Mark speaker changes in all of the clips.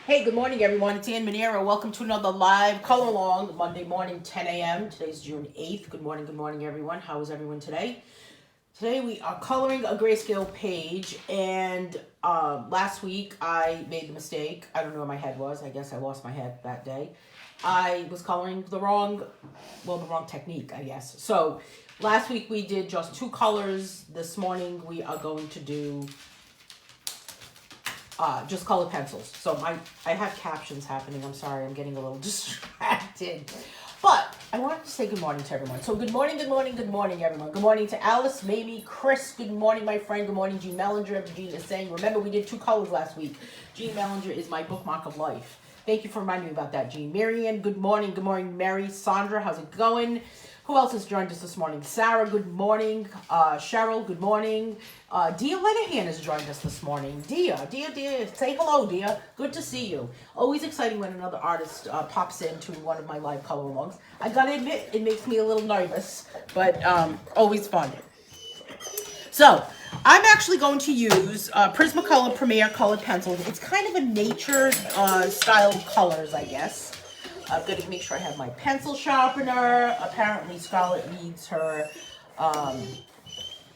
Speaker 1: Hey, good morning, everyone. It's Anne Manera. Welcome to another live color along Monday morning, 10 a.m. Today's June 8th. Good morning, everyone. How is everyone today? Today we are coloring a grayscale page, and last week I made the mistake. I don't know where my head was. I guess I lost my head that day. I was coloring the wrong technique, I guess. So last week we did just 2 colors. This morning we are going to do just colored pencils. So I have captions happening. I'm sorry, I'm getting a little distracted. But I wanted to say good morning to everyone. So good morning, everyone. Good morning to Alice, Mamie, Chris. Good morning, my friend. Good morning, Jean Mellinger. Jean is saying, remember we did 2 colors last week. Jean Mellinger is my bookmark of life. Thank you for reminding me about that, Jean. Marianne, good morning. Good morning, Mary. Sandra, how's it going? Who else has joined us this morning? Sarah, good morning. Cheryl, good morning. Dia Lenahan has joined us this morning. Dia, say hello, Dia. Good to see you. Always exciting when another artist pops into one of my live color alongs. I gotta admit, it makes me a little nervous, but always fun. So, I'm actually going to use Prismacolor Premier Colored Pencils. It's kind of a nature style colors, I guess. I'm going to make sure I have my pencil sharpener. Apparently, Scarlett needs her...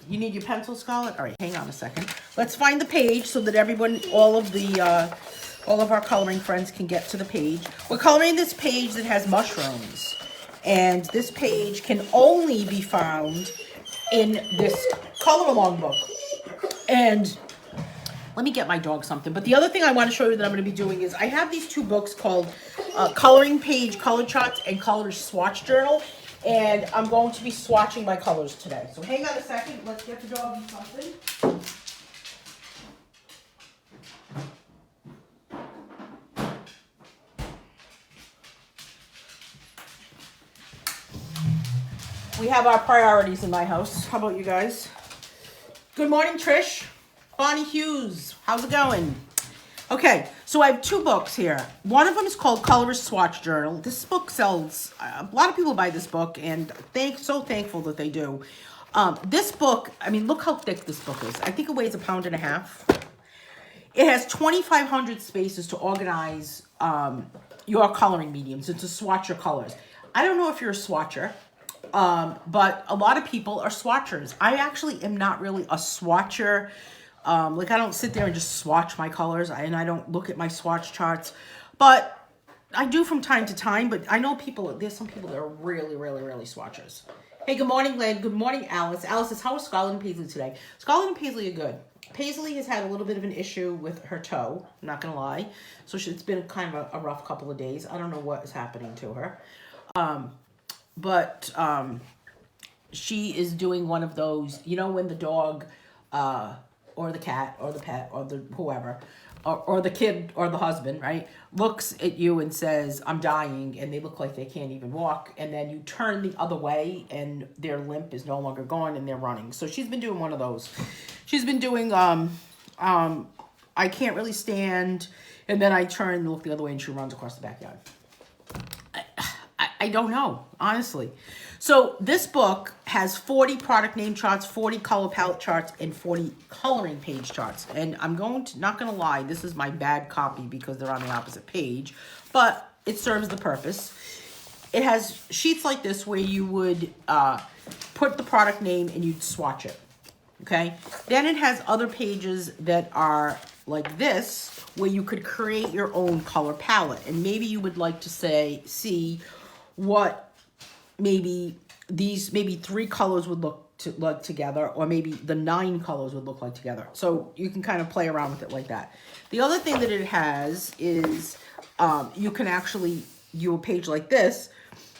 Speaker 1: you need your pencil, Scarlett? All right, hang on a second. Let's find the page so that everyone, all of our coloring friends can get to the page. We're coloring this page that has mushrooms. And this page can only be found in this color along book. And let me get my dog something. But the other thing I want to show you that I'm going to be doing is I have these 2 books called Coloring Page Color Charts and Colorist Swatch Journal. And I'm going to be swatching my colors today. So hang on a second. Let's get the dog something. We have our priorities in my house. How about you guys? Good morning, Trish. Bonnie Hughes, how's it going? Okay, so I have 2 books here. One of them is called Colorist Swatch Journal. This book sells, a lot of people buy this book, and so thankful that they do. This book, I mean, look how thick this book is. I think it weighs 1.5 pounds. It has 2,500 spaces to organize your coloring mediums and to swatch your colors. I don't know if you're a swatcher, but a lot of people are swatchers. I actually am not really a swatcher. Like I don't sit there and just swatch my colors, and I don't look at my swatch charts, but I do from time to time. But I know there's some people that are really, really, really swatchers. Hey, good morning, Len. Good morning, Alice. Alice says, how is Scarlett and Paisley today? Scarlett and Paisley are good. Paisley has had a little bit of an issue with her toe, I'm not gonna lie. So it's been kind of a rough couple of days. I don't know what is happening to her. But she is doing one of those, you know, when the dog, or the cat, or the pet, or the whoever, or the kid, or the husband, right, looks at you and says, I'm dying, and they look like they can't even walk, and then you turn the other way, and their limp is no longer gone, and they're running. So she's been doing one of those. She's been doing, I can't really stand, and then I turn and look the other way, and she runs across the backyard. I don't know, honestly. So this book has 40 product name charts, 40 color palette charts, and 40 coloring page charts. And I'm not going to lie, this is my bad copy because they're on the opposite page, but it serves the purpose. It has sheets like this where you would put the product name and you'd swatch it, okay? Then it has other pages that are like this where you could create your own color palette. And maybe you would like to see what maybe 3 colors would look like together, or maybe the 9 colors would look like together. So you can kind of play around with it like that. The other thing that it has is you can actually do a page like this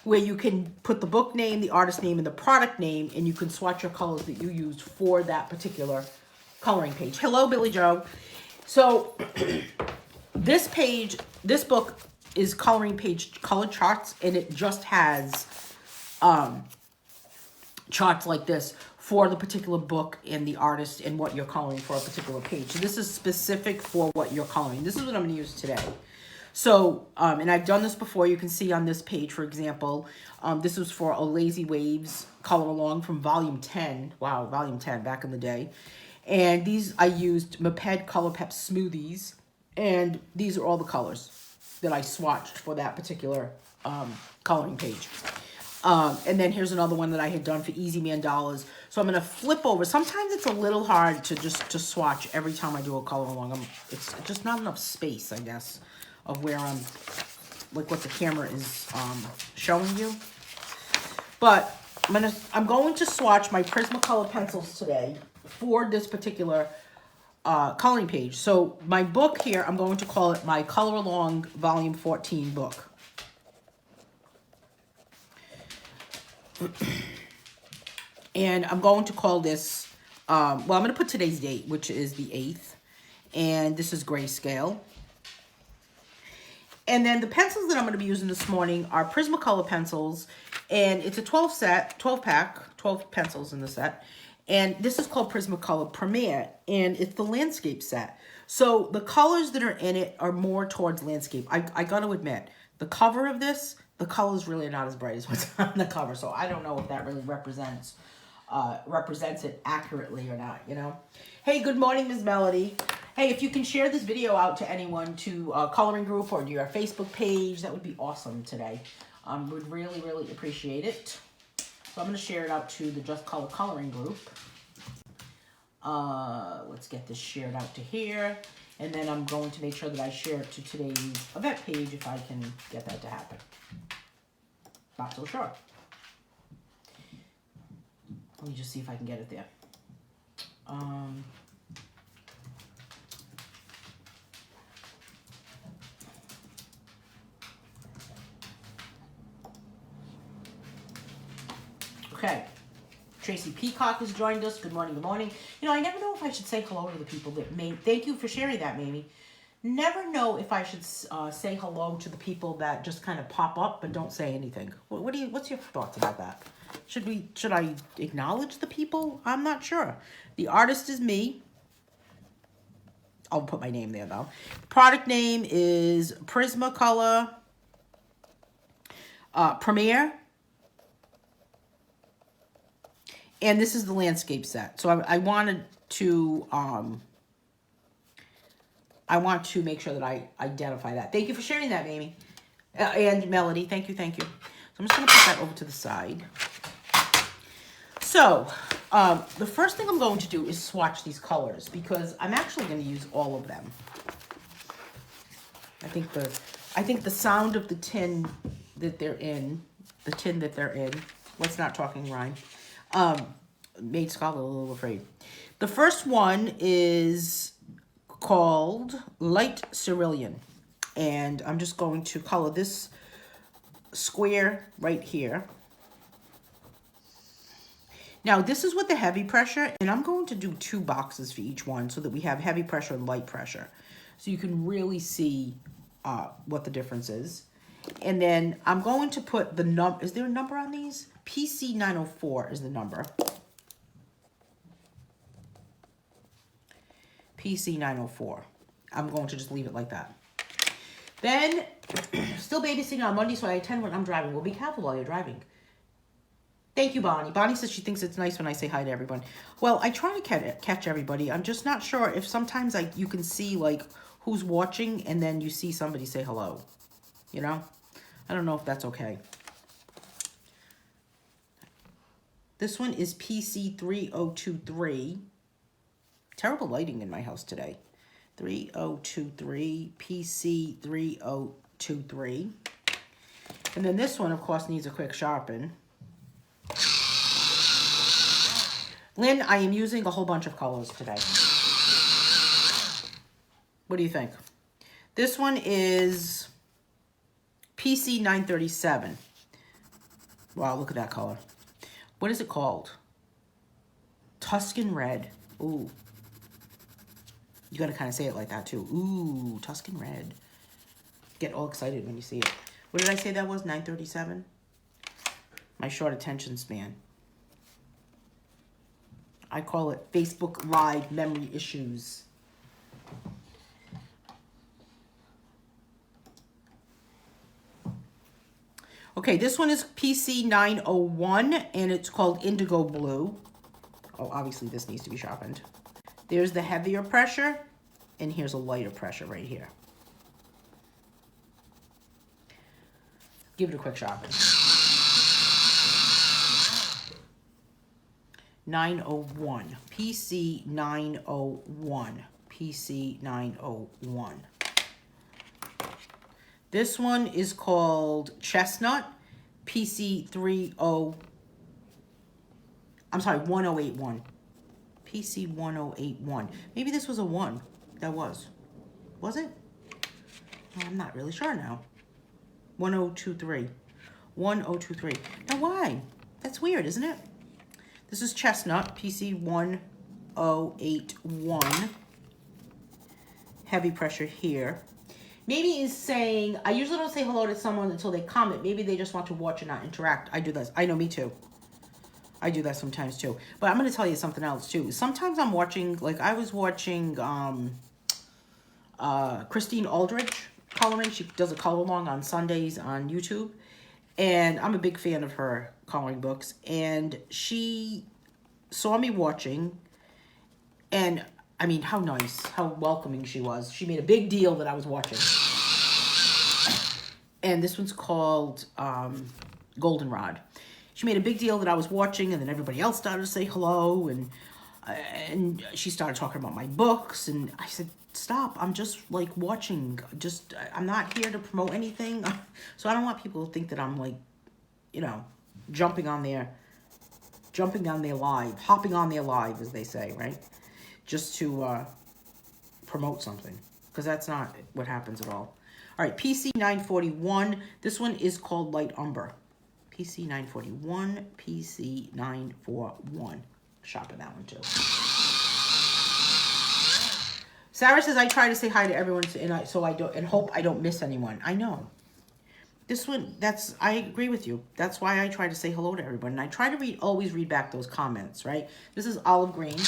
Speaker 1: where you can put the book name, the artist name, and the product name, and you can swatch your colors that you used for that particular coloring page. Hello, Billy Joe. So this book is Coloring Page color charts, and it just has charts like this for the particular book and the artist and what you're coloring for a particular page. So this is specific for what you're coloring. This is what I'm going to use today. So, and I've done this before. You can see on this page, for example, this was for a Lazy Waves color along from volume 10. Wow, volume 10 back in the day. And these, I used Moped Color Pep Smoothies. And these are all the colors that I swatched for that particular coloring page. And then here's another one that I had done for Easy Man Dollars. So I'm going to flip over. Sometimes it's a little hard to swatch every time I do a color along. It's just not enough space, I guess, of where I'm, like what the camera is showing you. But I'm going to swatch my Prismacolor pencils today for this particular coloring page. So my book here, I'm going to call it my Color Along Volume 14 book. And I'm going to call this, well, I'm going to put today's date, which is the 8th. And this is Grayscale. And then the pencils that I'm going to be using this morning are Prismacolor pencils. And it's a 12 pack, 12 pencils in the set. And this is called Prismacolor Premier. And it's the landscape set. So the colors that are in it are more towards landscape. I got to admit, the cover of this, the colors really are not as bright as what's on the cover. So I don't know if that really represents it accurately or not, you know. Hey, good morning, Ms. Melody. Hey, if you can share this video out to anyone, to a coloring group or to your Facebook page, that would be awesome today. Would really, really appreciate it. So I'm going to share it out to the Just Color Coloring group. Let's get this shared out to here. And then I'm going to make sure that I share it to today's event page if I can get that to happen. Not so sure. Let me just see if I can get it there. Okay. Tracy Peacock has joined us. Good morning, good morning. You know, I never know if I should say hello to the people that may... Thank you for sharing that, Mamie. Never know if I should say hello to the people that just kind of pop up but don't say anything. What's your thoughts about that? Should I acknowledge the people? I'm not sure. The artist is me. I'll put my name there though. Product name is Prismacolor Premier. And this is the landscape set. So I wanted to make sure that I identify that. Thank you for sharing that, Mamie. And Melody, thank you. So I'm just going to put that over to the side. So the first thing I'm going to do is swatch these colors because I'm actually going to use all of them. I think the sound of the tin that they're in, let's not talking rhyme, made Scarlett a little afraid. The first one is called Light Cerulean. And I'm just going to color this square right here. Now, this is with the heavy pressure, and I'm going to do 2 boxes for each one so that we have heavy pressure and light pressure. So you can really see what the difference is. And then I'm going to put the number, is there a number on these? PC 904 is the number. PC 904. I'm going to just leave it like that. Then, still babysitting on Monday, so I attend when I'm driving. Well, be careful while you're driving. Thank you, Bonnie. Bonnie says she thinks it's nice when I say hi to everyone. Well, I try to catch everybody. I'm just not sure if sometimes you can see like who's watching and then you see somebody say hello. You know? I don't know if that's okay. This one is PC 3023. Terrible lighting in my house today. 3023, PC 3023. And then this one, of course, needs a quick sharpen. Lynn, I am using a whole bunch of colors today. What do you think? This one is PC 937. Wow, look at that color. What is it called? Tuscan Red. Ooh. You got to kind of say it like that, too. Ooh, Tuscan Red. get all excited when you see it. What did I say that was? 9:37? My short attention span. I call it Facebook Live memory issues. Okay, this one is PC 901, and it's called Indigo Blue. Oh, obviously this needs to be sharpened. There's the heavier pressure, and here's a lighter pressure right here. Give it a quick sharpen. 901, PC 901, PC 901. This one is called Chestnut, PC 1081. PC 1081. Maybe this was a 1. That was. Was it? I'm not really sure now. 1023. 1023. Now why? That's weird, isn't it? This is Chestnut, PC 1081. Heavy pressure here. Maybe it's saying, I usually don't say hello to someone until they comment. Maybe they just want to watch and not interact. I do this. I know, me too. I do that sometimes too. But I'm going to tell you something else too. Sometimes I'm watching, like I was watching Christine Aldrich coloring. She does a color along on Sundays on YouTube. And I'm a big fan of her coloring books. And she saw me watching. And I mean, how nice, how welcoming she was. She made a big deal that I was watching. And this one's called Goldenrod. She made a big deal that I was watching, and then everybody else started to say hello, and she started talking about my books, and I said, stop, I'm just like watching, I'm not here to promote anything. So I don't want people to think that I'm like, you know, jumping on their live, hopping on their live, as they say, right? Just to promote something, because that's not what happens at all. All right, PC 941. This one is called Light Umber. PC 941, PC 941. Sharpen that one too. Sarah says, I try to say hi to everyone and hope I don't miss anyone. I know. This one, I agree with you. That's why I try to say hello to everyone. And I try to always read back those comments, right? This is olive green.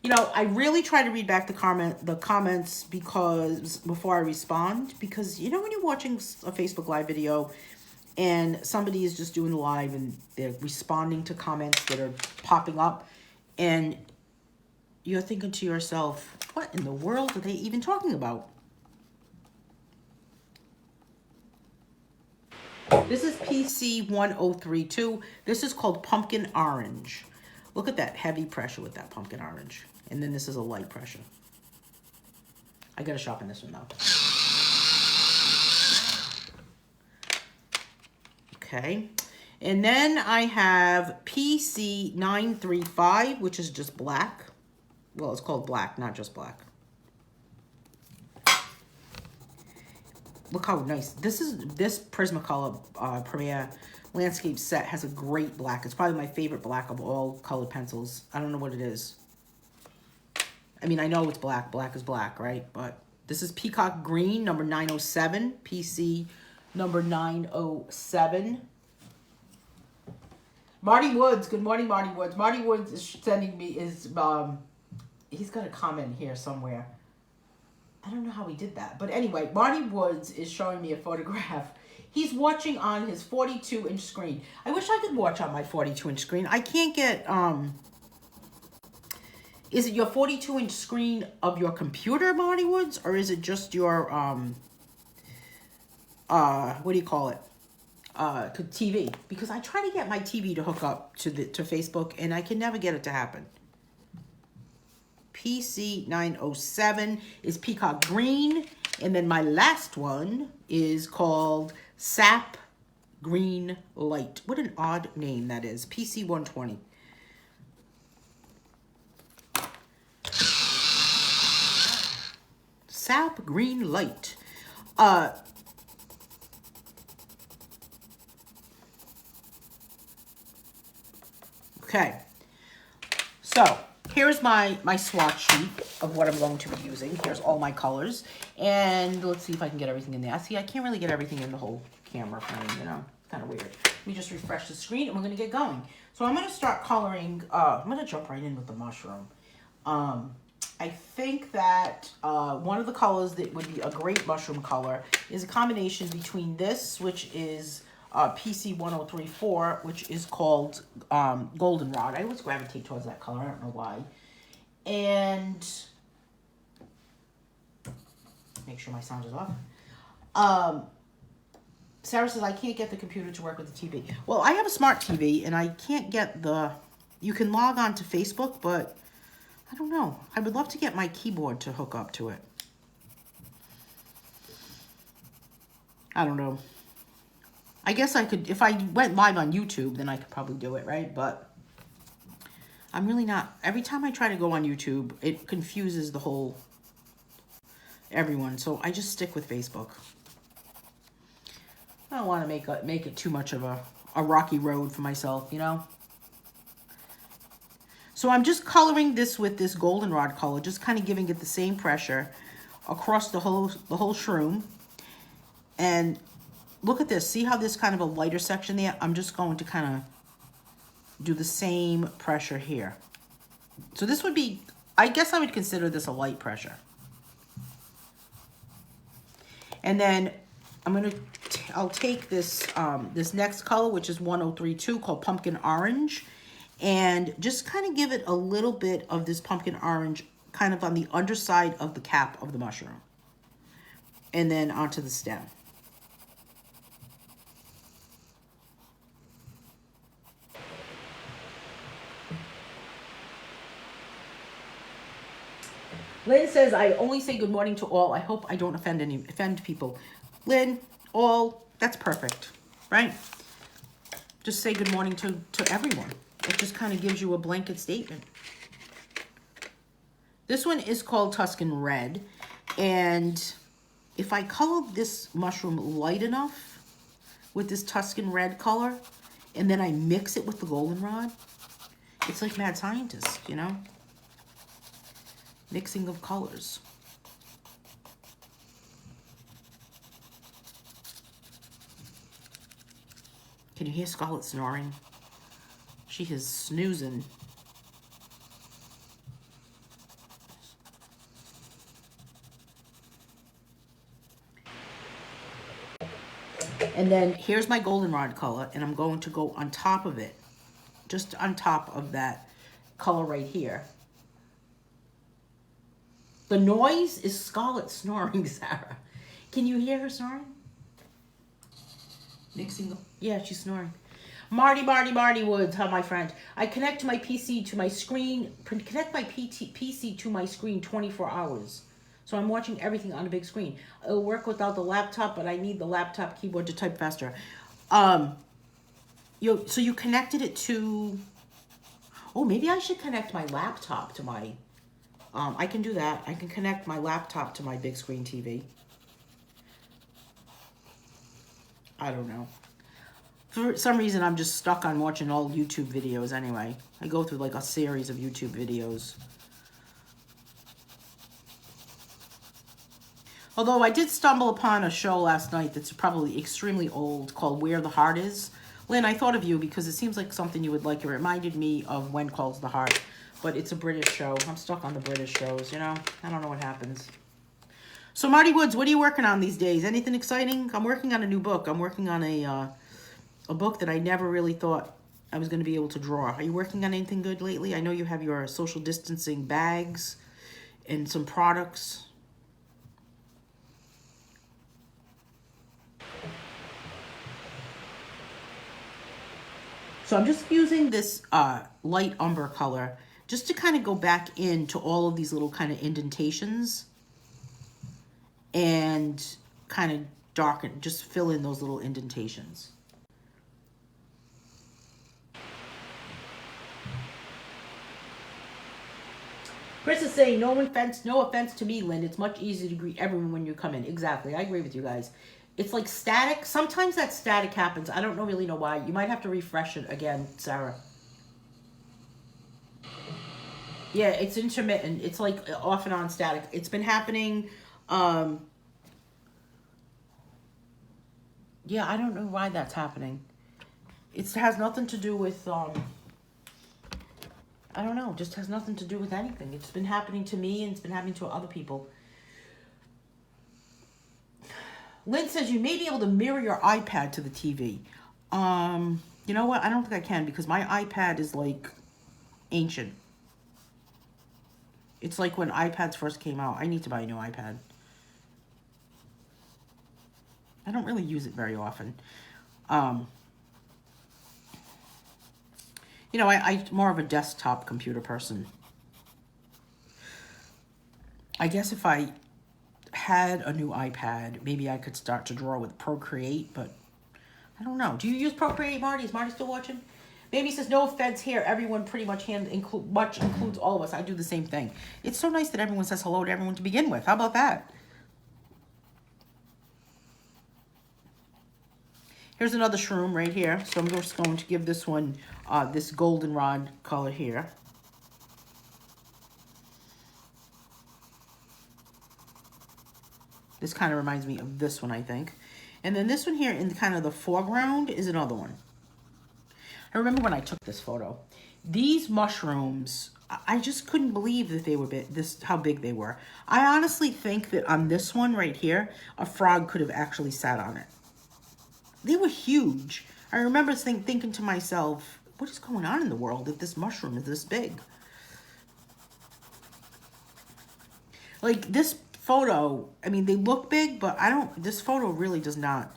Speaker 1: You know, I really try to read back the comments before I respond, because you know when you're watching a Facebook Live video and somebody is just doing live and they're responding to comments that are popping up, and you're thinking to yourself, what in the world are they even talking about? This is PC 1032. This is called Pumpkin Orange. Look at that heavy pressure with that pumpkin orange. And then this is a light pressure. I gotta sharpen this one though. Okay. And then I have PC 935, which is just black. Well, it's called black, not just black. Look how nice. This Prismacolor Premier Landscape set has a great black. It's probably my favorite black of all colored pencils. I don't know what it is. I mean, I know it's black. Black is black, right? But this is Peacock Green, number 907. PC number 907. Marty Woods. Good morning, Marty Woods. Marty Woods is sending me he's got a comment here somewhere. I don't know how he did that. But anyway, Marty Woods is showing me a photograph. He's watching on his 42-inch screen. I wish I could watch on my 42-inch screen. I can't get, is it your 42-inch screen of your computer, Marty Woods? Or is it just your, what do you call it? TV. Because I try to get my TV to hook up to Facebook, and I can never get it to happen. PC 907 is Peacock Green. And then my last one is called Sap Green Light. What an odd name that is. PC 120. Sap Green Light. Okay. So, here's my swatch sheet of what I'm going to be using. Here's all my colors. And let's see if I can get everything in there. See, I can't really get everything in the whole camera frame, you know. It's kind of weird. Let me just refresh the screen and we're going to get going. So I'm going to start coloring. I'm going to jump right in with the mushroom. I think that one of the colors that would be a great mushroom color is a combination between this, which is PC 1034, which is called Goldenrod. I always gravitate towards that color. I don't know why. And make sure my sound is off. Sarah says, I can't get the computer to work with the TV. Well, I have a smart TV, and I can't get the... You can log on to Facebook, but I don't know. I would love to get my keyboard to hook up to it. I don't know. I guess I could, if I went live on YouTube, then I could probably do it, right? But I'm really not. Every time I try to go on YouTube, it confuses the whole, everyone. So I just stick with Facebook. I don't want to make it too much of a rocky road for myself, you know? So I'm just coloring this with this goldenrod color, just kind of giving it the same pressure across the whole shroom. And look at this. See how this kind of a lighter section there? I'm just going to kind of do the same pressure here. So this would be, I guess I would consider this a light pressure. And then I'll take this this next color, which is 1032, called Pumpkin Orange, and just kind of give it a little bit of this pumpkin orange kind of on the underside of the cap of the mushroom. And then onto the stem. Lynn says, I only say good morning to all. I hope I don't offend people. Lynn, all, that's perfect, right? Just say good morning to everyone. It just kind of gives you a blanket statement. This one is called Tuscan Red. And if I color this mushroom light enough with this Tuscan Red color, and then I mix it with the goldenrod, it's like Mad Scientist, you know? Mixing of colors. Can you hear Scarlett snoring? She is snoozing. And then here's my goldenrod color, and I'm going to go on top of it, just on top of that color right here. The noise is Scarlett snoring, Sarah. Can you hear her snoring? Mixing, yeah, she's snoring. Marty Woods, how my friend. I connect my PC to my screen, connect my PC to my screen 24 hours. So I'm watching everything on a big screen. It'll work without the laptop, but I need the laptop keyboard to type faster. So you connected it to, oh, maybe I should connect my laptop to my, I can do that. I can connect my laptop to my big screen TV. I don't know. For some reason, I'm just stuck on watching all YouTube videos anyway. I go through like a series of YouTube videos. Although I did stumble upon a show last night that's probably extremely old called Where the Heart Is. Lynn, I thought of you because it seems like something you would like. It reminded me of When Calls the Heart. But it's a British show. I'm stuck on the British shows, you know? I don't know what happens. So Marty Woods, what are you working on these days? Anything exciting? I'm working on a new book. I'm working on a book that I never really thought I was going to be able to draw. Are you working on anything good lately? I know you have your social distancing bags and some products. So I'm just using this light umber color just to kind of go back into all of these little kind of indentations and kind of darken, just fill in those little indentations. Chris is saying, no offense to me, Lynn. It's much easier to greet everyone when you come in. Exactly. I agree with you guys. It's like static. Sometimes that static happens. I don't really know why. You might have to refresh it again, Sarah. Yeah, it's intermittent. It's like off and on static. It's been happening. Yeah, I don't know why that's happening. It has nothing to do with, I don't know, just has nothing to do with anything. It's been happening to me and it's been happening to other people. Lynn says you may be able to mirror your iPad to the TV. You know what? I don't think I can because my iPad is like ancient. It's like when iPads first came out. I need to buy a new iPad. I don't really use it very often. You know, I'm more of a desktop computer person. I guess if I had a new iPad, maybe I could start to draw with Procreate, but I don't know. Do you use Procreate, Marty? Is Marty still watching? Baby says, no offense here. Everyone pretty much includes all of us. I do the same thing. It's so nice that everyone says hello to everyone to begin with. How about that? Here's another shroom right here. So I'm just going to give this one this goldenrod color here. This kind of reminds me of this one, I think. And then this one here in kind of the foreground is another one. I remember when I took this photo. These mushrooms, I just couldn't believe that they were how big they were. I honestly think that on this one right here, a frog could have actually sat on it. They were huge. I remember thinking to myself, what is going on in the world that this mushroom is this big? Like this photo, I mean, they look big, but this photo really does not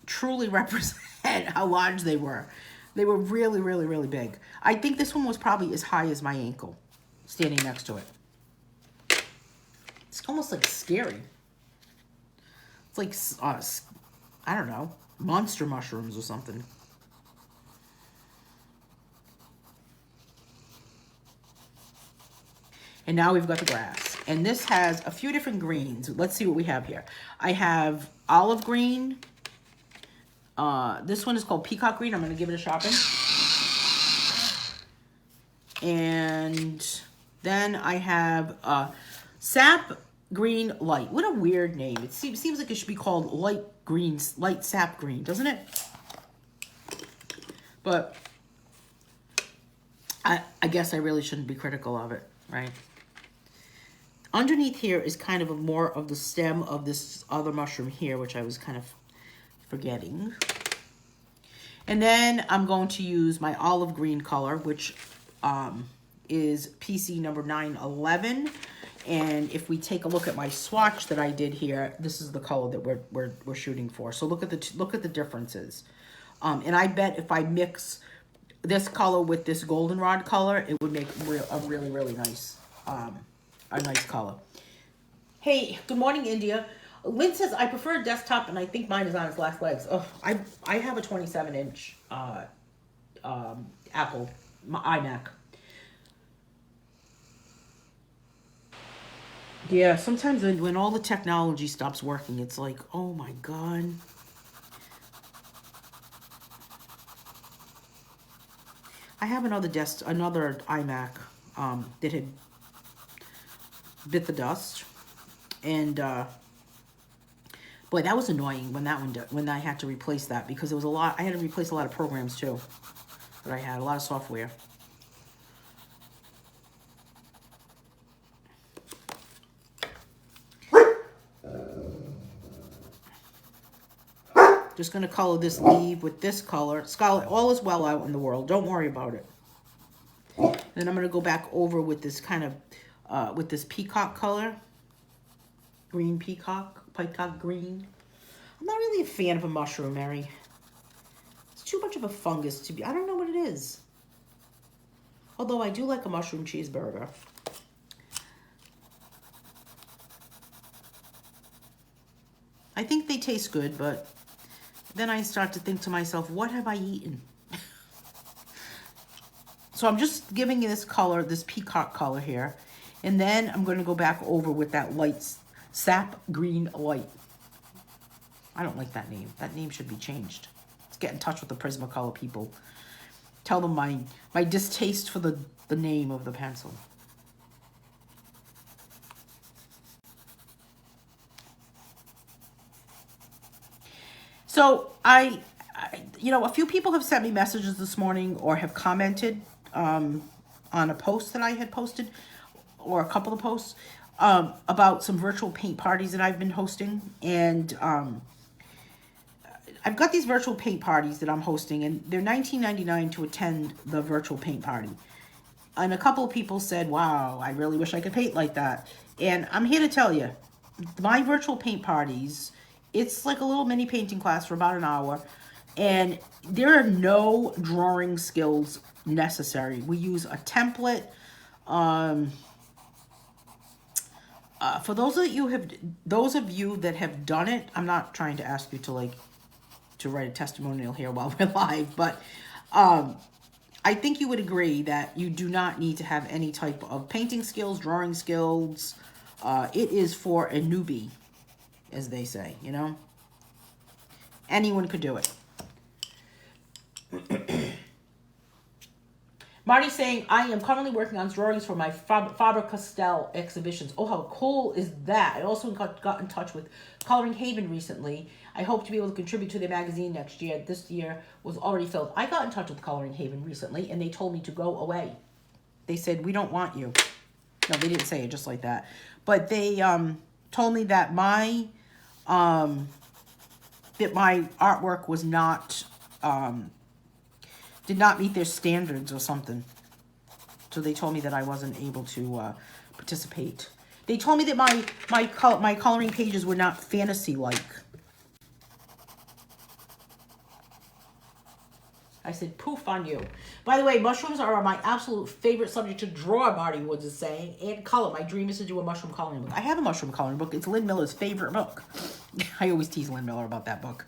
Speaker 1: truly represent how large they were. They were really, really, really big. I think this one was probably as high as my ankle, standing next to it. It's almost like scary. It's like, I don't know, monster mushrooms or something. And now we've got the grass. And this has a few different greens. Let's see what we have here. I have olive green. This one is called Peacock Green. I'm going to give it a shot in. And then I have Sap Green Light. What a weird name. It seems like it should be called Light Sap Green, doesn't it? But I guess I really shouldn't be critical of it, right? Underneath here is kind of more of the stem of this other mushroom here, which I was kind of forgetting. And then I'm going to use my olive green color, which is PC number 911. And if we take a look at my swatch that I did here, this is the color that we're shooting for. So look at the differences. And I bet if I mix this color with this goldenrod color, it would make a really, really nice a nice color. Hey, good morning, India. Lynn says, I prefer desktop, and I think mine is on its last legs. Oh, I have a 27-inch Apple iMac. Yeah, sometimes when all the technology stops working, it's like, oh my God. I have another iMac that had bit the dust, and boy, that was annoying when I had to replace that, because there was I had to replace a lot of programs too that I had, a lot of software. Just going to color this leaf with this color. Scarlet, all is well out in the world. Don't worry about it. Then I'm going to go back over with this kind of, with this peacock color. Green peacock green. I'm not really a fan of a mushroom, Mary. It's too much of a fungus to be, I don't know what it is. Although I do like a mushroom cheeseburger. I think they taste good, but then I start to think to myself, what have I eaten? So I'm just giving you this color, this peacock color here. And then I'm going to go back over with that light, sap green light. I don't like that name. That name should be changed. Let's get in touch with the Prismacolor people. tell them my distaste for the name of the pencil. So you know, a few people have sent me messages this morning or have commented on a post that I had posted, or a couple of posts, about some virtual paint parties that I've been hosting. And I've got these virtual paint parties that I'm hosting, and they're $19.99 to attend the virtual paint party. And a couple of people said, wow, I really wish I could paint like that. And I'm here to tell you, my virtual paint parties, it's like a little mini painting class for about an hour. And there are no drawing skills necessary. We use a template. For those of you that have done it, I'm not trying to ask you to write a testimonial here while we're live, but I think you would agree that you do not need to have any type of painting skills, drawing skills. It is for a newbie, as they say, you know? Anyone could do it. Marty's saying, I am currently working on drawings for my Faber-Castell exhibitions. Oh, how cool is that? I also got in touch with Coloring Haven recently. I hope to be able to contribute to their magazine next year. This year was already filled. I got in touch with Coloring Haven recently, and they told me to go away. They said, we don't want you. No, they didn't say it just like that. But they told me that my artwork was not... did not meet their standards or something. So they told me that I wasn't able to participate. They told me that my coloring pages were not fantasy-like. I said, poof on you. By the way, mushrooms are my absolute favorite subject to draw, Marty Woods is saying, and color. My dream is to do a mushroom coloring book. I have a mushroom coloring book. It's Lynn Miller's favorite book. I always tease Lynn Miller about that book.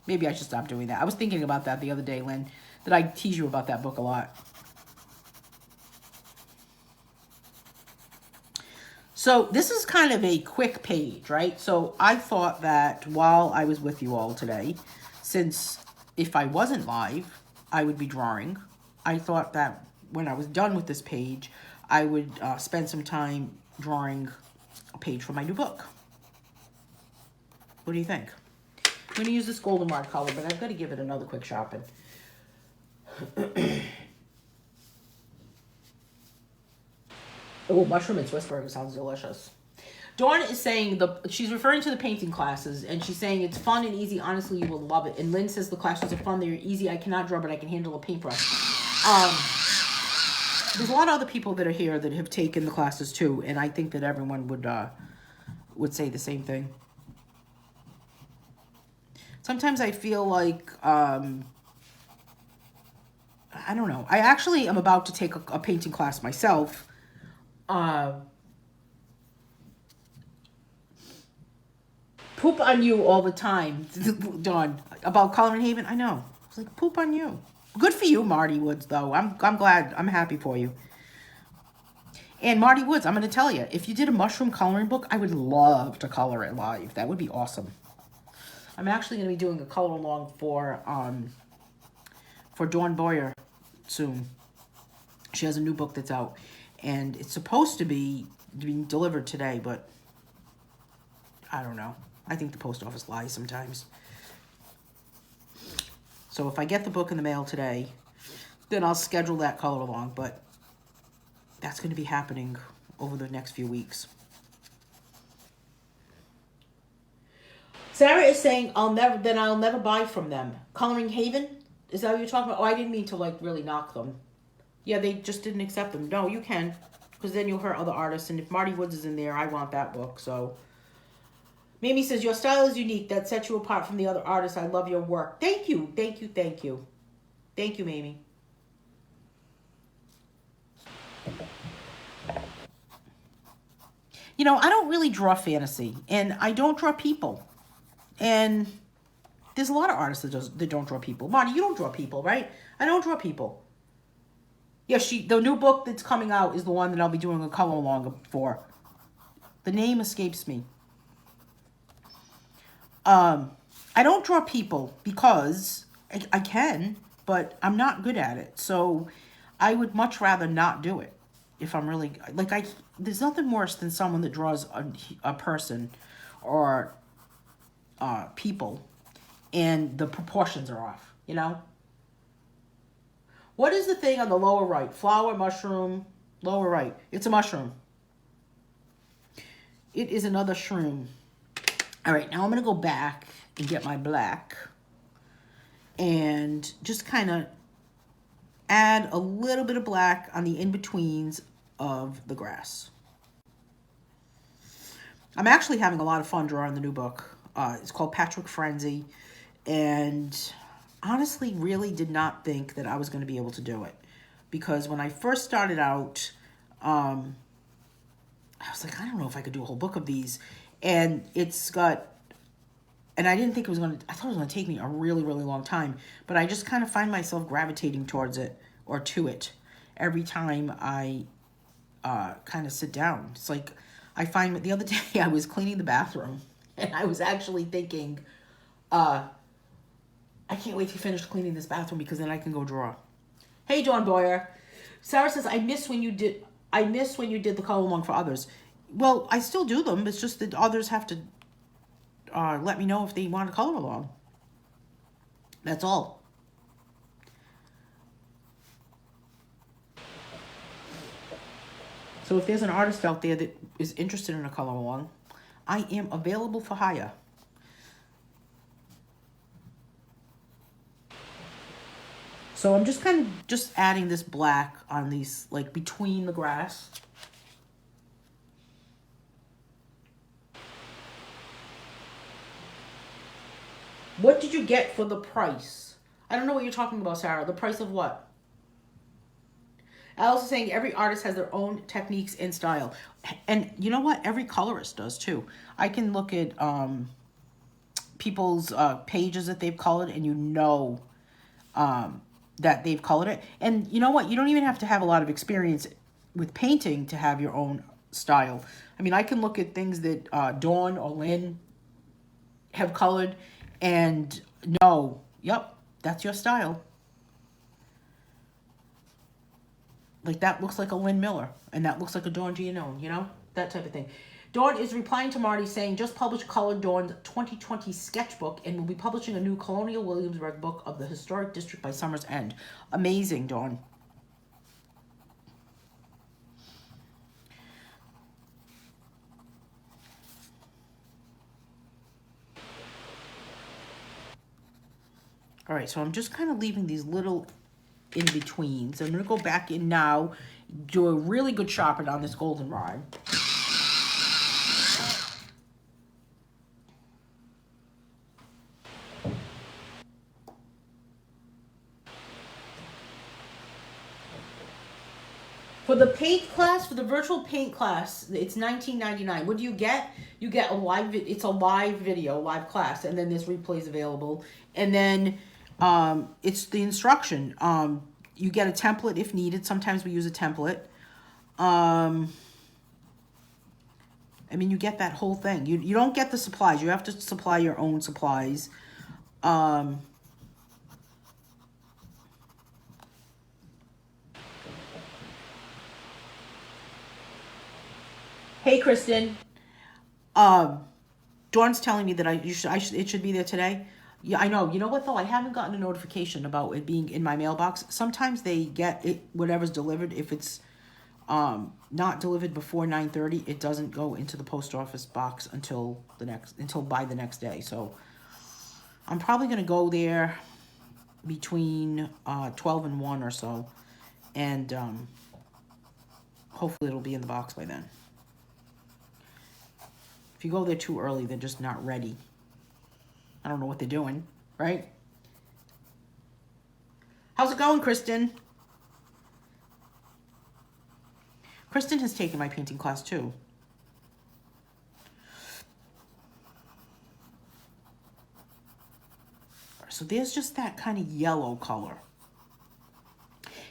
Speaker 1: Maybe I should stop doing that. I was thinking about that the other day, Lynn, that I tease you about that book a lot. So this is kind of a quick page, right? So I thought that while I was with you all today, since if I wasn't live, I would be drawing. I thought that when I was done with this page, I would spend some time drawing a page for my new book. What do you think? I'm going to use this golden mark color, but I've got to give it another quick sharpen. Oh, mushroom and Swiss burger sounds delicious. Dawn is saying, she's referring to the painting classes, and she's saying it's fun and easy. Honestly, you will love it. And Lynn says the classes are fun. They're easy. I cannot draw, but I can handle a paintbrush. There's a lot of other people that are here that have taken the classes too, and I think that everyone would say the same thing. Sometimes I feel like, I don't know. I actually am about to take a painting class myself. Poop on you all the time, Dawn, about Coloring Haven. I know. It's like, poop on you. Good for you, Marty Woods, though. I'm glad. I'm happy for you. And Marty Woods, I'm going to tell you, if you did a mushroom coloring book, I would love to color it live. That would be awesome. I'm actually going to be doing a color along for Dawn Boyer soon. She has a new book that's out, and it's supposed to be being delivered today, but I don't know. I think the post office lies sometimes. So if I get the book in the mail today, then I'll schedule that color along, but that's going to be happening over the next few weeks. Sarah is saying, I'll never buy from them. Coloring Haven? Is that what you're talking about? Oh, I didn't mean to, like, really knock them. Yeah, they just didn't accept them. No, you can, because then you'll hurt other artists. And if Marty Woods is in there, I want that book. So, Mamie says, your style is unique. That sets you apart from the other artists. I love your work. Thank you. Thank you. Thank you. Thank you, Mamie. You know, I don't really draw fantasy, and I don't draw people. And there's a lot of artists that don't draw people. Marty, you don't draw people, right? I don't draw people. Yeah, the new book that's coming out is the one that I'll be doing a color along for. The name escapes me. I don't draw people because I can, but I'm not good at it. So I would much rather not do it if I'm really, like, there's nothing worse than someone that draws a person or people and the proportions are off, you know? What is the thing on the lower right? Flower, mushroom, lower right. It's a mushroom. It is another shroom. All right, now I'm going to go back and get my black and just kind of add a little bit of black on the in-betweens of the grass. I'm actually having a lot of fun drawing the new book. It's called Patchwork Frenzy, and honestly really did not think that I was going to be able to do it, because when I first started out, I was like, I don't know if I could do a whole book of these, and I didn't think it was going to, I thought it was going to take me a really, really long time, but I just kind of find myself gravitating towards it or to it every time I kind of sit down. It's like, I find the other day I was cleaning the bathroom and I was actually thinking, I can't wait to finish cleaning this bathroom because then I can go draw. Hey, Dawn Boyer. Sarah says, I miss when you did the color along for others. Well, I still do them. It's just that others have to let me know if they want to color along. That's all. So if there's an artist out there that is interested in a color along, I am available for hire. So I'm just kind of just adding this black on these, like between the grass. What did you get for the price? I don't know what you're talking about, Sarah. The price of what? Alice is saying every artist has their own techniques and style. And you know what? Every colorist does too. I can look at people's pages that they've colored, and you know that they've colored it. And you know what? You don't even have to have a lot of experience with painting to have your own style. I mean, I can look at things that Dawn or Lynn have colored and know, yep, that's your style. Like, that looks like a Lynn Miller, and that looks like a Dawn Giannone, you know? That type of thing. Dawn is replying to Marty saying, just published Colored Dawn's 2020 sketchbook and will be publishing a new Colonial Williamsburg book of the historic district by summer's end. Amazing, Dawn. All right, so I'm just kind of leaving these little in-betweens. I'm going to go back in now, do a really good sharpen on this goldenrod. For the paint class, for the virtual paint class, it's $19.99. What do you get? You get a live, it's a live video, live class, and then there's replays available. And then it's the instruction. You get a template if needed. Sometimes we use a template. I mean, you get that whole thing. You don't get the supplies. You have to supply your own supplies. Hey, Kristen. Dawn's telling me that it should be there today. Yeah, I know. You know what, though? I haven't gotten a notification about it being in my mailbox. Sometimes they get it, whatever's delivered. If it's not delivered before 9:30, it doesn't go into the post office box until by the next day. So I'm probably going to go there between 12 and 1 or so. And hopefully it'll be in the box by then. If you go there too early, they're just not ready. I don't know what they're doing, right? How's it going, Kristen? Kristen has taken my painting class too. So there's just that kind of yellow color.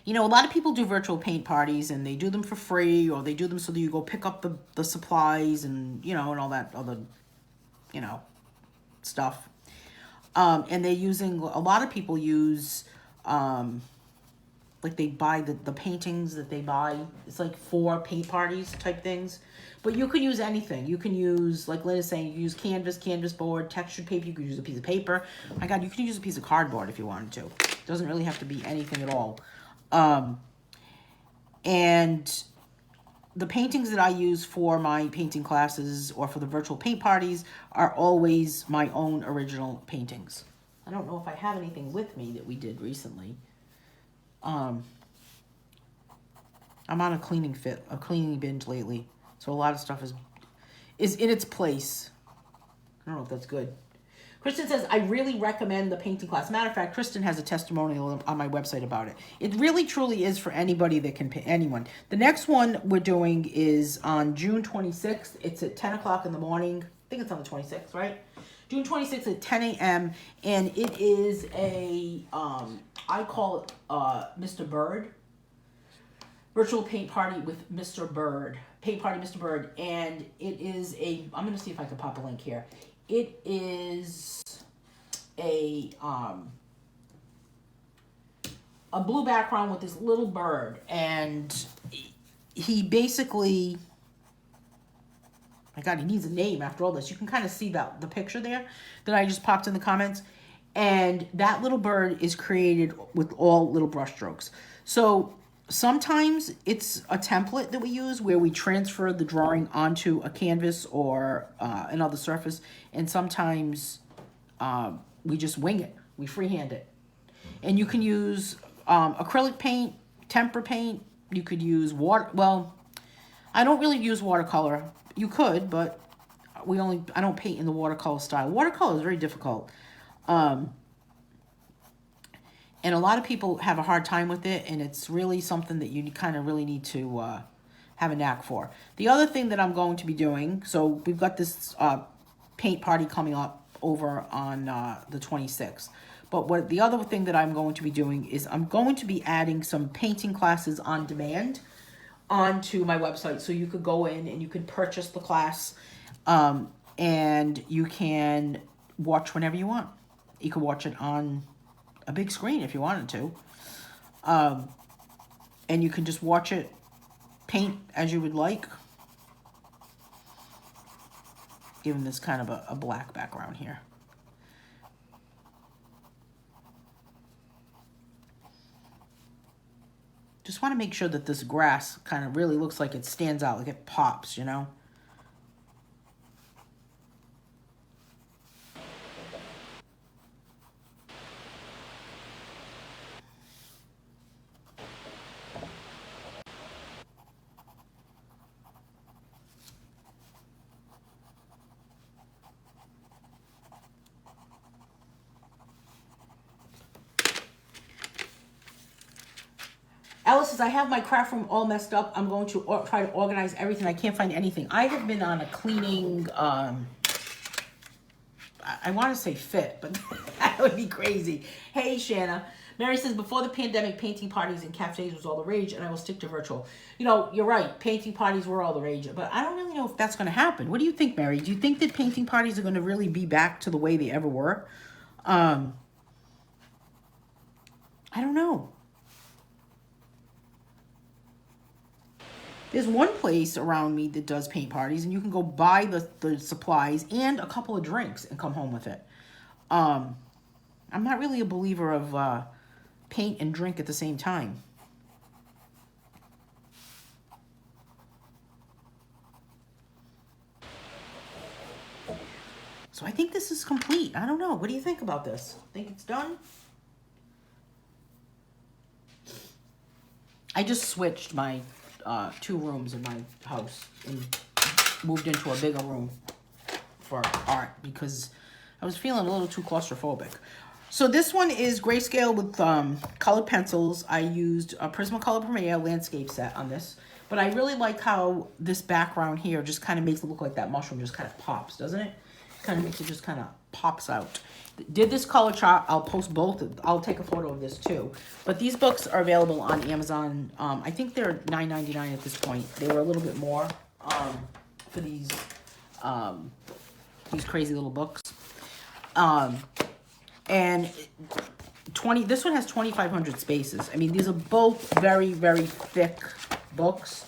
Speaker 1: You know, a lot of people do virtual paint parties and they do them for free, or they do them so that you go pick up the supplies and, you know, and all that other, you know, stuff. And they're using, a lot of people use Like they buy the paintings that they buy. It's like for paint parties type things. But you can use anything. You can use, like Lynn is saying, you can use canvas board, textured paper. You can use a piece of paper. My God, you can use a piece of cardboard if you wanted to. It doesn't really have to be anything at all. And the paintings that I use for my painting classes or for the virtual paint parties are always my own original paintings. I don't know if I have anything with me that we did recently. I'm on a cleaning binge lately, so a lot of stuff is in its place. I don't know if that's good. Kristen says, I really recommend the painting class. Matter of fact, Kristen has a testimonial on my website about it. It really, truly is for anybody that can paint, anyone. The next one we're doing is on June 26th. It's at 10 o'clock in the morning. I think it's on the 26th, right? June 26th at 10 a.m. And it is a, I call it Mr. Bird. Virtual paint party with Mr. Bird. Paint party Mr. Bird. And it is I'm going to see if I can pop a link here. It is a blue background with this little bird. And he basically, my God, he needs a name after all this. You can kind of see the picture there that I just popped in the comments. And that little bird is created with all little brush strokes. So sometimes it's a template that we use where we transfer the drawing onto a canvas or another surface. And sometimes we just wing it. We freehand it. And you can use acrylic paint, tempera paint. You could use water. Well, I don't really use watercolor. You could, but I don't paint in the watercolor style. Watercolor is very difficult. And a lot of people have a hard time with it, and it's really something that you kind of really need to have a knack for. The other thing that I'm going to be doing, so we've got this paint party coming up over on the 26th. But the other thing that I'm going to be doing is I'm going to be adding some painting classes on demand onto my website. So you could go in and you can purchase the class, and you can watch whenever you want. You can watch it on a big screen if you wanted to. And you can just watch it, paint as you would like. Given this kind of a black background here. Just want to make sure that this grass kind of really looks like it stands out, like it pops, you know? Alice says, I have my craft room all messed up. I'm going to try to organize everything. I can't find anything. I have been on a cleaning, I want to say fit, but that would be crazy. Hey, Shanna. Mary says, before the pandemic, painting parties and cafes was all the rage, and I will stick to virtual. You know, you're right. Painting parties were all the rage, but I don't really know if that's going to happen. What do you think, Mary? Do you think that painting parties are going to really be back to the way they ever were? I don't know. There's one place around me that does paint parties, and you can go buy the supplies and a couple of drinks and come home with it. I'm not really a believer of paint and drink at the same time. So I think this is complete. I don't know. What do you think about this? Think it's done? I just switched my 2 rooms in my house and moved into a bigger room for art because I was feeling a little too claustrophobic. So this one is grayscale with colored pencils. I used a Prismacolor Premier landscape set on this, but I really like how this background here just kind of makes it look like that mushroom just kind of pops, doesn't it? Kind of makes it just kind of pops out. Did this color chart. I'll post both. I'll take a photo of this too. But these books are available on Amazon. I think they're $9.99 at this point. They were a little bit more for these crazy little books. And this one has 2,500 spaces. I mean, these are both very, very thick books.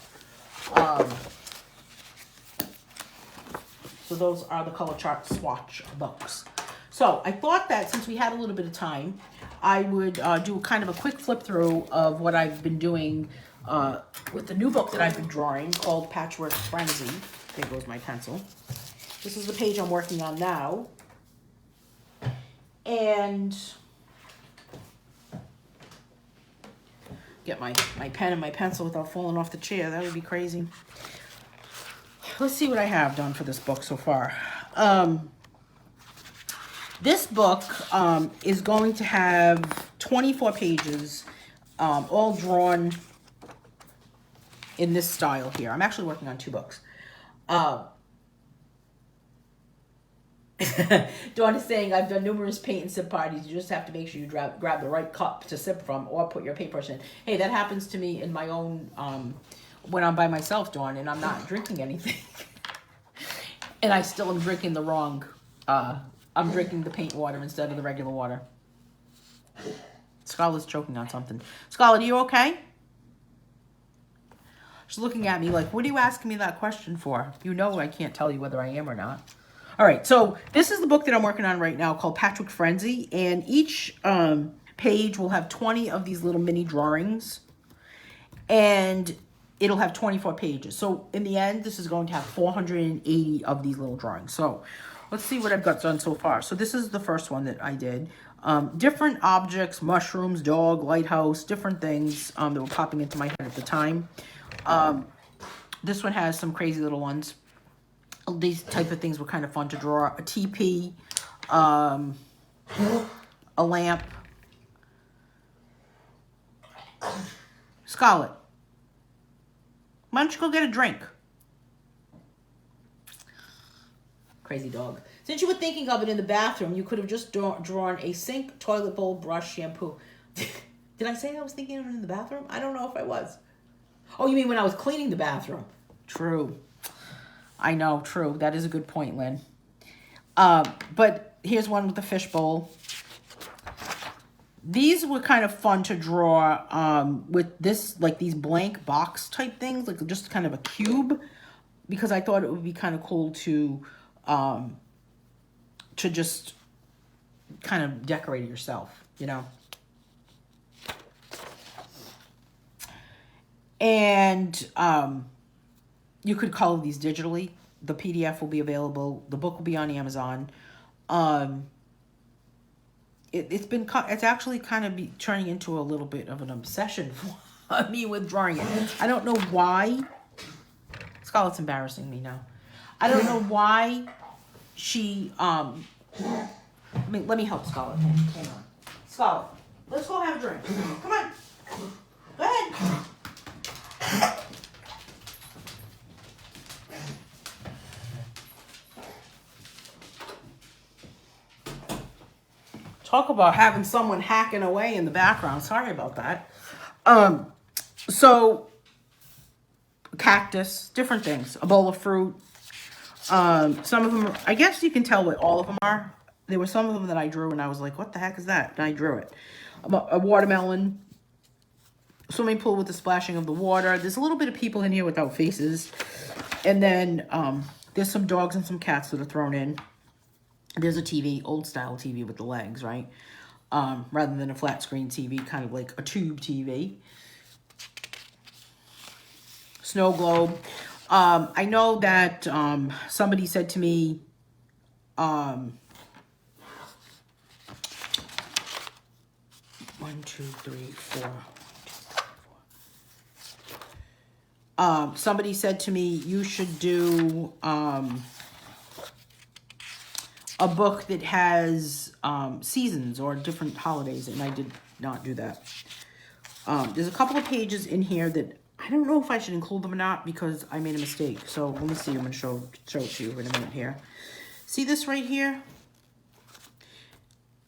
Speaker 1: So those are the color chart swatch books. So I thought that since we had a little bit of time, I would do kind of a quick flip through of what I've been doing with the new book that I've been drawing called Patchwork Frenzy. There goes my pencil. This is the page I'm working on now. And get my pen and my pencil without falling off the chair. That would be crazy. Let's see what I have done for this book so far. This book is going to have 24 pages, all drawn in this style here. I'm actually working on 2 books. Dawn is saying, I've done numerous paint and sip parties. You just have to make sure you grab the right cup to sip from or put your paintbrush in. Hey, that happens to me in my own, when I'm by myself, Dawn, and I'm not drinking anything. And I still am drinking the wrong, I'm drinking the paint water instead of the regular water. Scarlett's choking on something. Scarlett, are you okay? She's looking at me like, what are you asking me that question for? You know I can't tell you whether I am or not. All right, so this is the book that I'm working on right now called Patchwork Frenzy, and each page will have 20 of these little mini drawings, and it'll have 24 pages. So in the end, this is going to have 480 of these little drawings. So let's see what I've got done so far. So this is the first one that I did. Different objects, mushrooms, dog, lighthouse, different things that were popping into my head at the time. This one has some crazy little ones. These type of things were kind of fun to draw. A teepee, a lamp. Scarlett, why don't you go get a drink? Crazy dog. Since you were thinking of it in the bathroom, you could have just drawn a sink, toilet bowl, brush, shampoo. Did I say I was thinking of it in the bathroom? I don't know if I was. Oh, you mean when I was cleaning the bathroom? True. I know, true. That is a good point, Lynn. But here's one with the fishbowl. These were kind of fun to draw with this, like these blank box type things, like just kind of a cube, because I thought it would be kind of cool to just kind of decorate it yourself, you know. And you could color these digitally. The PDF will be available. The book will be on Amazon. It's actually kind of turning into a little bit of an obsession for me with drawing it. I don't know why. Scarlett's embarrassing me now. I don't know why she, let me help Scarlett. Hang on. Scarlett, let's go have a drink. Come on. Go ahead. Talk about having someone hacking away in the background. Sorry about that. So, cactus, different things. A bowl of fruit. Some of them, I guess you can tell what all of them are. There were some of them that I drew and I was like, what the heck is that? And I drew it. A watermelon. Swimming pool with the splashing of the water. There's a little bit of people in here without faces. And then there's some dogs and some cats that are thrown in. There's a TV, old style TV with the legs, right? Rather than a flat screen TV, kind of like a tube TV. Snow globe. I know that somebody said to me, 1, 2, 3, 4. Somebody said to me, you should do a book that has seasons or different holidays, and I did not do that. There's a couple of pages in here that I don't know if I should include them or not because I made a mistake. So let me see. I'm going to show it to you in a minute here. See this right here?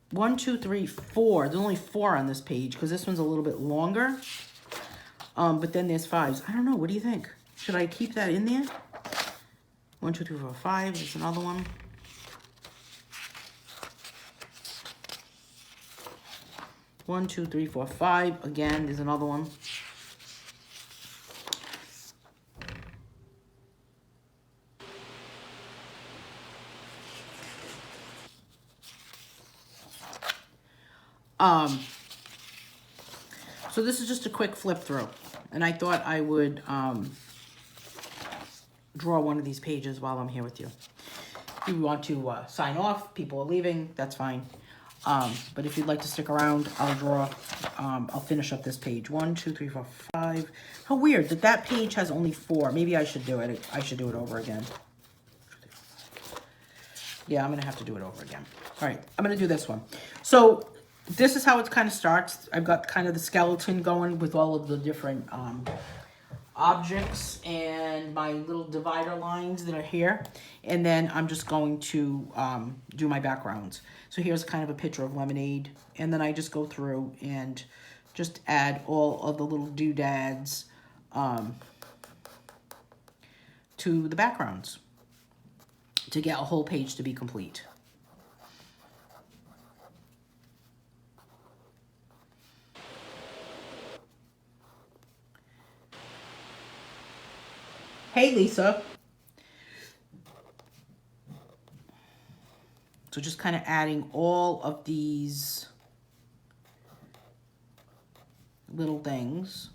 Speaker 1: 1, 2, 3, 4. There's only 4 on this page because this one's a little bit longer. But then there's 5s. I don't know. What do you think? Should I keep that in there? 1, 2, 3, 4, 5. There's another one. 1, 2, 3, 4, 5. Again, there's another one. So this is just a quick flip through. And I thought I would draw one of these pages while I'm here with you. If you want to sign off, people are leaving, that's fine. But if you'd like to stick around, I'll draw, I'll finish up this page. 1, 2, 3, 4, 5. How weird that that page has only 4. Maybe I should do it. I should do it over again. Yeah, I'm going to have to do it over again. All right, I'm going to do this one. So this is how it kind of starts. I've got kind of the skeleton going with all of the different objects and my little divider lines that are here. And then I'm just going to do my backgrounds. So here's kind of a picture of lemonade. And then I just go through and just add all of the little doodads to the backgrounds to get a whole page to be complete. Hey, Lisa. So just kind of adding all of these little things.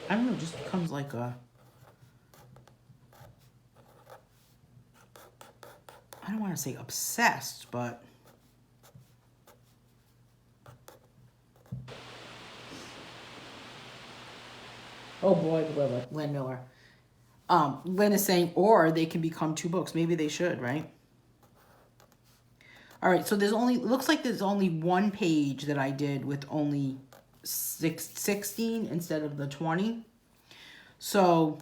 Speaker 1: I don't know, it just becomes like a, I don't want to say obsessed, but oh boy, Len Miller. Len is saying, or they can become 2 books. Maybe they should, right? All right, so there's only, looks like there's only 1 page that I did with only 16 instead of the 20. So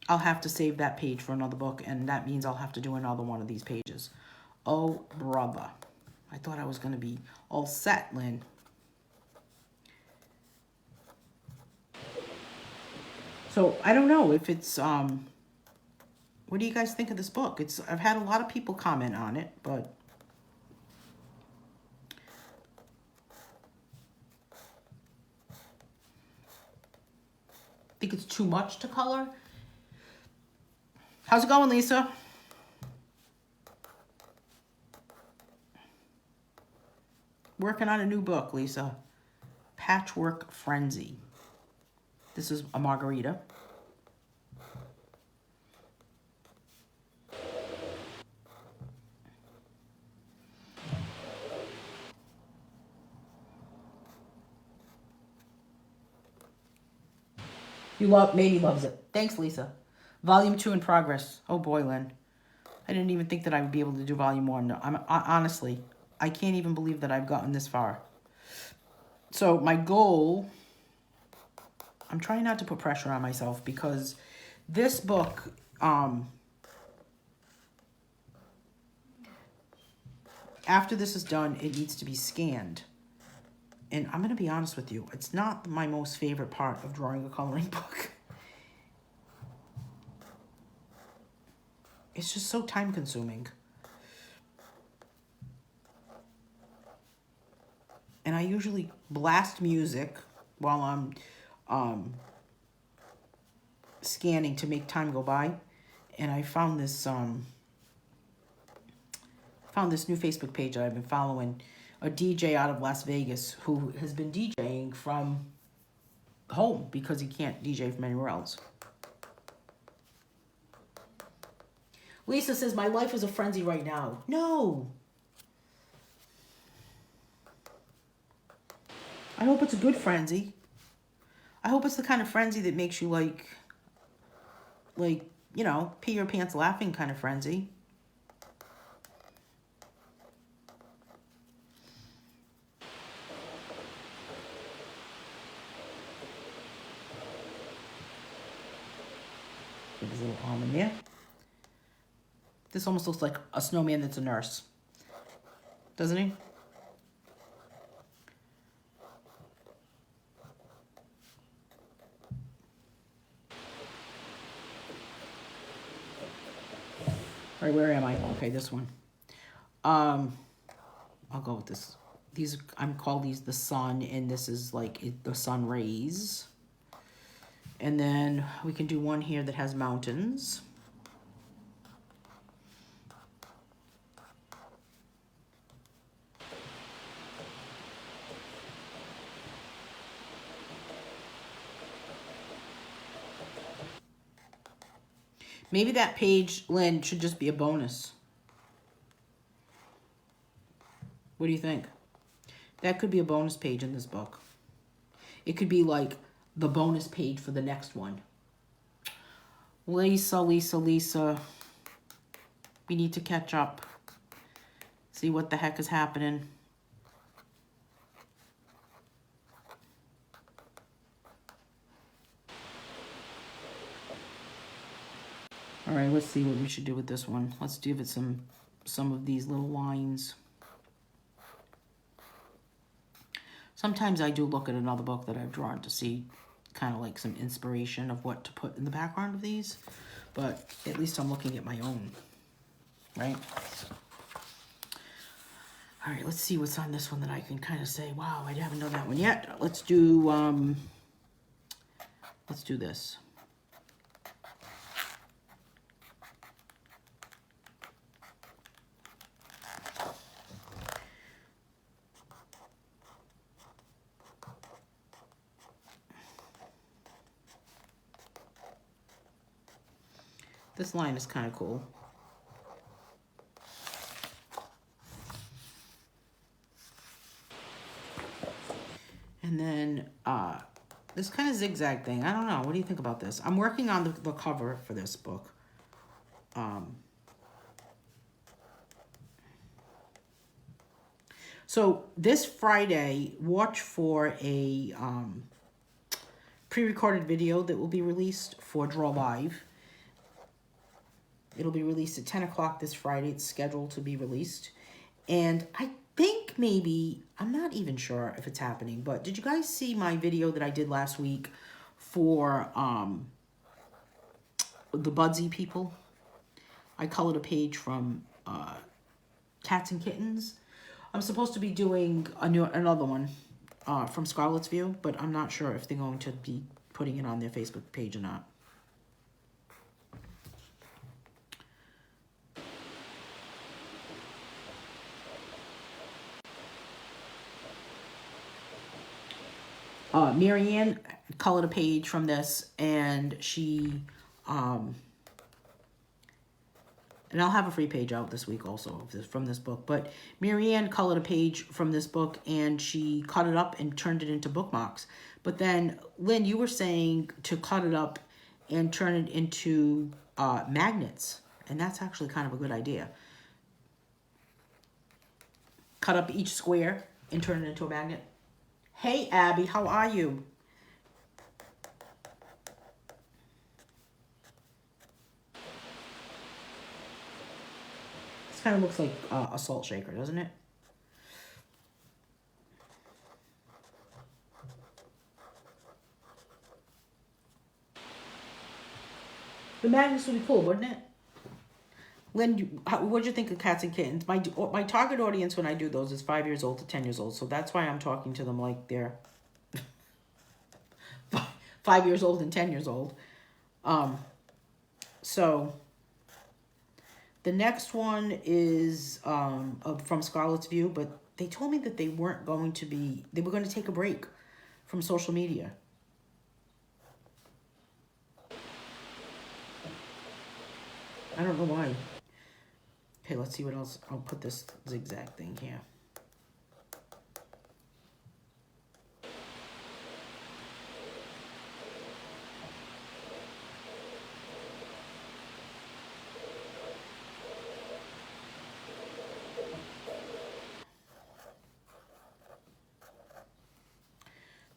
Speaker 1: I'll have to save that page for another book, and that means I'll have to do another one of these pages. Oh, brother. I thought I was going to be all set, Lynn. So I don't know if it's, what do you guys think of this book? I've had a lot of people comment on it, but I think it's too much to color. How's it going, Lisa? Working on a new book, Lisa. Patchwork Frenzy. This is a margarita. Mamie loves it. Thanks, Lisa. Volume 2 in progress. Oh boy, Lynn. I didn't even think that I would be able to do volume 1. No, honestly, I can't even believe that I've gotten this far. So my goal, I'm trying not to put pressure on myself because this book, after this is done, it needs to be scanned. And I'm going to be honest with you, it's not my most favorite part of drawing a coloring book. It's just so time consuming. And I usually blast music while I'm scanning to make time go by. And I found this new Facebook page that I've been following, a DJ out of Las Vegas who has been DJing from home because he can't DJ from anywhere else. Lisa says, my life is a frenzy right now. No. I hope it's a good frenzy. I hope it's the kind of frenzy that makes you like, you know, pee your pants laughing kind of frenzy. There's a little almond there. This almost looks like a snowman that's a nurse. Doesn't he? All right, where am I? Okay, this one. I'll go with this. These, I'm call these the sun, and this is like the sun rays. And then we can do one here that has mountains. Maybe that page, Lynn, should just be a bonus. What do you think? That could be a bonus page in this book. It could be like the bonus page for the next one. Lisa, we need to catch up. See what the heck is happening. All right, let's see what we should do with this one. Let's give it some of these little lines. Sometimes I do look at another book that I've drawn to see kind of like some inspiration of what to put in the background of these, but at least I'm looking at my own, right? All right, let's see what's on this one that I can kind of say, wow, I haven't done that one yet. Let's do this. This line is kind of cool. And then this kind of zigzag thing. I don't know. What do you think about this? I'm working on the cover for this book. So this Friday, watch for a pre-recorded video that will be released for Draw Live. It'll be released at 10 o'clock this Friday. It's scheduled to be released. And I think maybe, I'm not even sure if it's happening, but did you guys see my video that I did last week for the Budsy people? I colored a page from Cats and Kittens. I'm supposed to be doing another one from Scarlet's View, but I'm not sure if they're going to be putting it on their Facebook page or not. Marianne colored a page from this, and she, and I'll have a free page out this week also from this book, but Marianne colored a page from this book, and she cut it up and turned it into bookmarks. But then, Lynn, you were saying to cut it up and turn it into magnets, and that's actually kind of a good idea. Cut up each square and turn it into a magnet. Hey, Abby, how are you? This kind of looks like a salt shaker, doesn't it? The magnets would be cool, wouldn't it? Lynn, what'd you think of Cats and Kittens? My target audience when I do those is 5 years old to 10 years old, so that's why I'm talking to them like they're 5 years old and 10 years old. So the next one is from Scarlet's View, but they told me that they weren't going to be, they were going to take a break from social media. I don't know why. Okay, let's see what else. I'll put this zigzag thing here.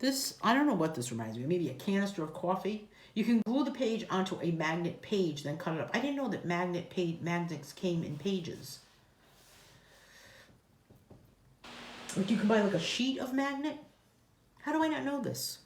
Speaker 1: This, I don't know what this reminds me of. Maybe a canister of coffee. You can glue the page onto a magnet page, then cut it up. I didn't know that magnets came in pages. Like you can buy like a sheet of magnet. How do I not know this?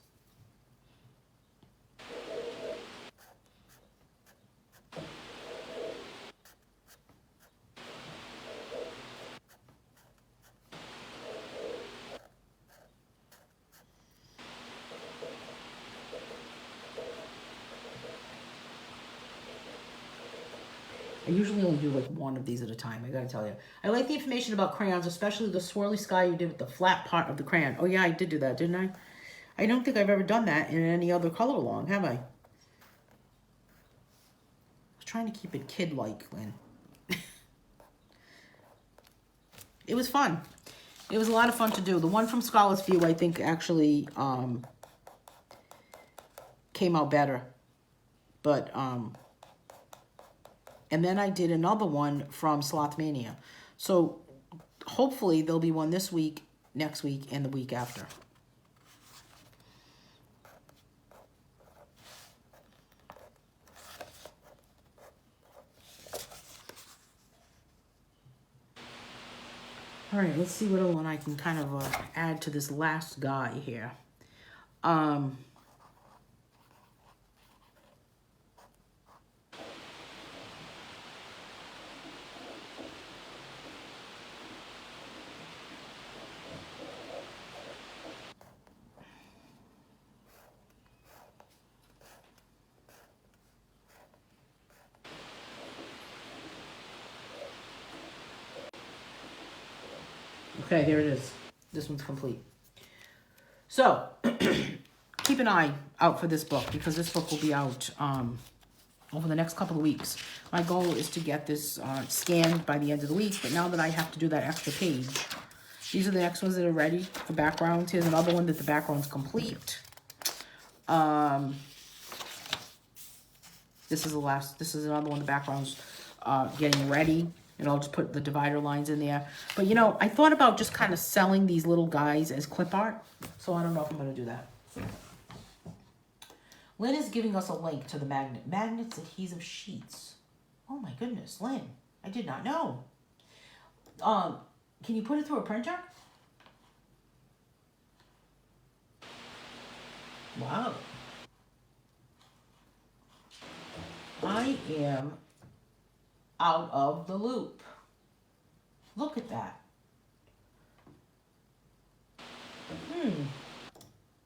Speaker 1: I usually only do like one of these at a time, I gotta tell you. I like the information about crayons, especially the swirly sky you did with the flat part of the crayon. Oh yeah, I did do that, didn't I? I don't think I've ever done that in any other color along, have I? I was trying to keep it kid-like, Lynn. It was fun. It was a lot of fun to do. The one from Scholar's View, I think, actually came out better. But, and then I did another one from Slothmania. So, hopefully, there'll be one this week, next week, and the week after. All right, let's see what other one I can kind of add to this last guy here. Okay, there it is. This one's complete. So, keep an eye out for this book, because this book will be out over the next couple of weeks. My goal is to get this scanned by the end of the week, but now that I have to do that extra page, these are the next ones that are ready for backgrounds. Here's another one that the background's complete. This is another one the background's getting ready. And I'll just put the divider lines in there. But, you know, I thought about just kind of selling these little guys as clip art. So I don't know if I'm going to do that. Lynn is giving us a link to the magnet. Magnets, adhesive sheets. Oh, my goodness, Lynn. I did not know. Can you put it through a printer? Wow. I am out of the loop. Look at that.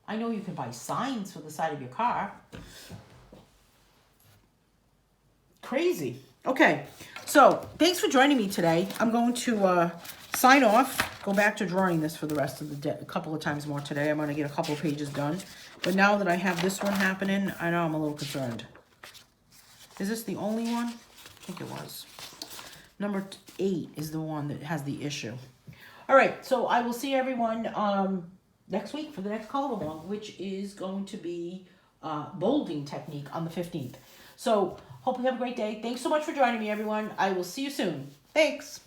Speaker 1: I know you can buy signs for the side of your car. Crazy. Okay, so thanks for joining me today. I'm going to sign off, go back to drawing this for the rest of the day, a couple of times more today. I'm going to get a couple of pages done. But now that I have this one happening, I know I'm a little concerned. Is this the only one? I think it was. Number 8 is the one that has the issue. All right, so I will see everyone next week for the next color along, which is going to be bolding technique on the 15th. So hope you have a great day. Thanks so much for joining me, everyone. I will see you soon. Thanks.